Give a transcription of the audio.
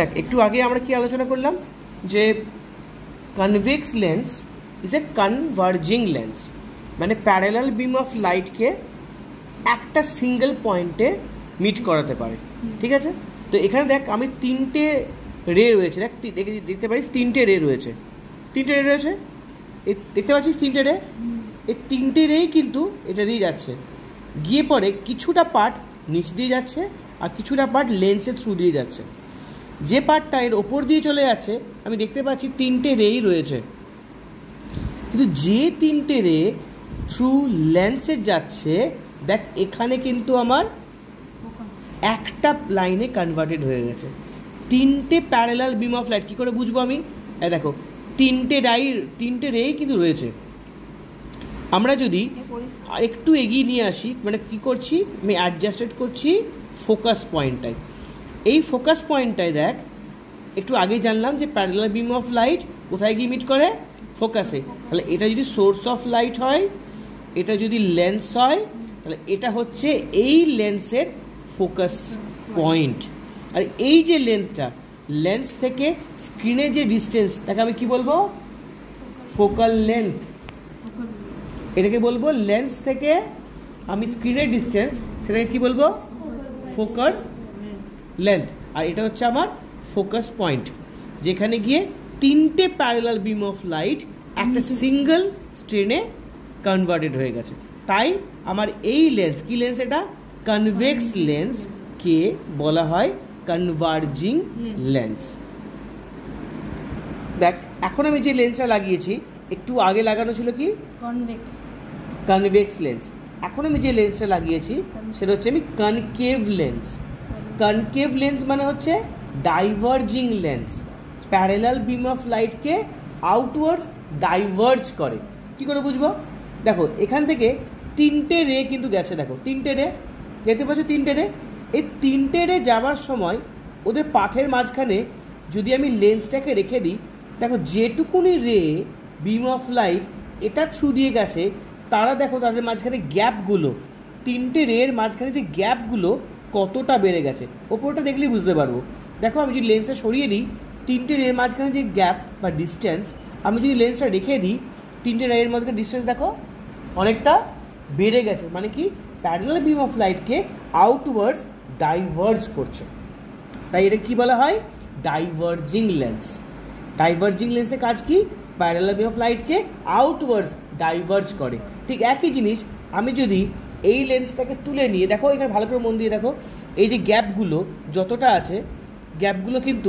দেখ একটু আগে আমরা কি আলোচনা করলাম যে convex lens is a converging lens, মানে প্যারালাল বিম অফ লাইটকে একটা সিঙ্গেল পয়েন্টে মিট করাতে পারে। ঠিক আছে, তো এখানে দেখ আমি তিনটে রে রয়েছে, দেখ দেখতে পারিস তিনটে রে রয়েছে, দেখতে পাচ্ছিস তিনটে রে। এই তিনটে রেই কিন্তু এটা দিয়ে যাচ্ছে, গিয়ে পরে কিছুটা পার্ট নিচ দিয়ে যাচ্ছে আর কিছুটা পার্ট লেন্সের থ্রু দিয়ে যাচ্ছে। যে পার্টটা এর ওপর দিয়ে চলে যাচ্ছে আমি দেখতে পাচ্ছি তিনটে রেই রয়েছে, কিন্তু যে তিনটে রে থ্রু লেন্সের যাচ্ছে দেখ এখানে কিন্তু আমার একটা লাইনে কনভার্টেড হয়ে গেছে। তিনটে প্যারালাল বিম অফ লাইট কী করে বুঝবো আমি? দেখো তিনটে রেই কিন্তু রয়েছে। আমরা যদি একটু এগিয়ে নিয়ে আসি, মানে কি করছি আমি অ্যাডজাস্টেড করছি ফোকাস পয়েন্টটায়। এই ফোকাস পয়েন্টটায় দেখ একটু আগে জানলাম যে প্যারালাল বিম অফ লাইট কোথায় গিয়ে মিট করে? ফোকাসে। তাহলে এটা যদি সোর্স অফ লাইট হয়, এটা যদি লেন্স হয়, তাহলে এটা হচ্ছে এই লেন্সের ফোকাস পয়েন্ট। আর এই যে লেন্সটা, লেন্স থেকে স্ক্রিনের যে ডিস্টেন্স তাকে আমি কি বলবো? Focal length. এটাকে বলবো লেন্স থেকে আমি স্ক্রিনের ডিস্টেন্স, সেটাকে কি বলবো? Focal length. আর এটা হচ্ছে আমার ফোকাস পয়েন্ট, যেখানে গিয়ে তিনটে প্যারালাল বিম অফ লাইট একটা সিঙ্গেল স্ট্রেনে কনভার্টেড হয়ে গেছে। তাই আমার এই লেন্স, কি লেন্স এটা? কনভেক্স লেন্স কে বলা হয় কনভার্জিং লেন্স। দেখ এখন আমি যে লেন্সটা লাগিয়েছি, একটু আগে লাগানো ছিল কি? Convex lens. এখন আমি যে লেন্সটা লাগিয়েছি সেটা হচ্ছে আমি কনকেভ লেন্স। কনকেভ লেন্স মানে হচ্ছে diverging lens, parallel beam of লাইটকে আউটওয়ার্ডস ডাইভার্জ করে। কি করে বুঝবো? দেখো এখান থেকে তিনটে রে কিন্তু গেছে, দেখো তিনটে রে দেখতে পাচ্ছ, তিনটে রে। এই তিনটে রে যাওয়ার সময় ওদের পাথের মাঝখানে যদি আমি লেন্সটাকে রেখে দিই, দেখো যেটুকুনি রে বিম অফ লাইট এটা থ্রু দিয়ে গেছে, তারা দেখো তাদের মাঝখানে গ্যাপগুলো, তিনটে রের মাঝখানে যে গ্যাপগুলো কতটা বেড়ে গেছে, ওপরটা দেখলেই বুঝতে পারবো। দেখো আমি যদি লেন্সটা সরিয়ে দিই, তিনটে রের মাঝখানে যে গ্যাপ বা ডিস্টেন্স, আমি যদি লেন্সটা রেখে দিই, তিনটে রের মাঝখানে ডিস্টেন্স দেখো অনেকটা বেড়ে গেছে। মানে কি? প্যারালাল বিম অফ লাইটকে আউটওয়ার্ডস ডাইভার্জ করছে। তাই এটা কি বলা হয়? Diverging lens. ডাইভার্জিং লেন্সের কাজ কি? প্যারালাল বিম অফ লাইটকে আউটওয়ার্ডস ডাইভার্জ করে। ঠিক একই জিনিস আমি যদি এই লেন্সটাকে তুলে নিয়ে, দেখো এখানে ভালো করে মন দিয়ে দেখো, এই যে গ্যাপগুলো যতটা আছে, গ্যাপগুলো কিন্তু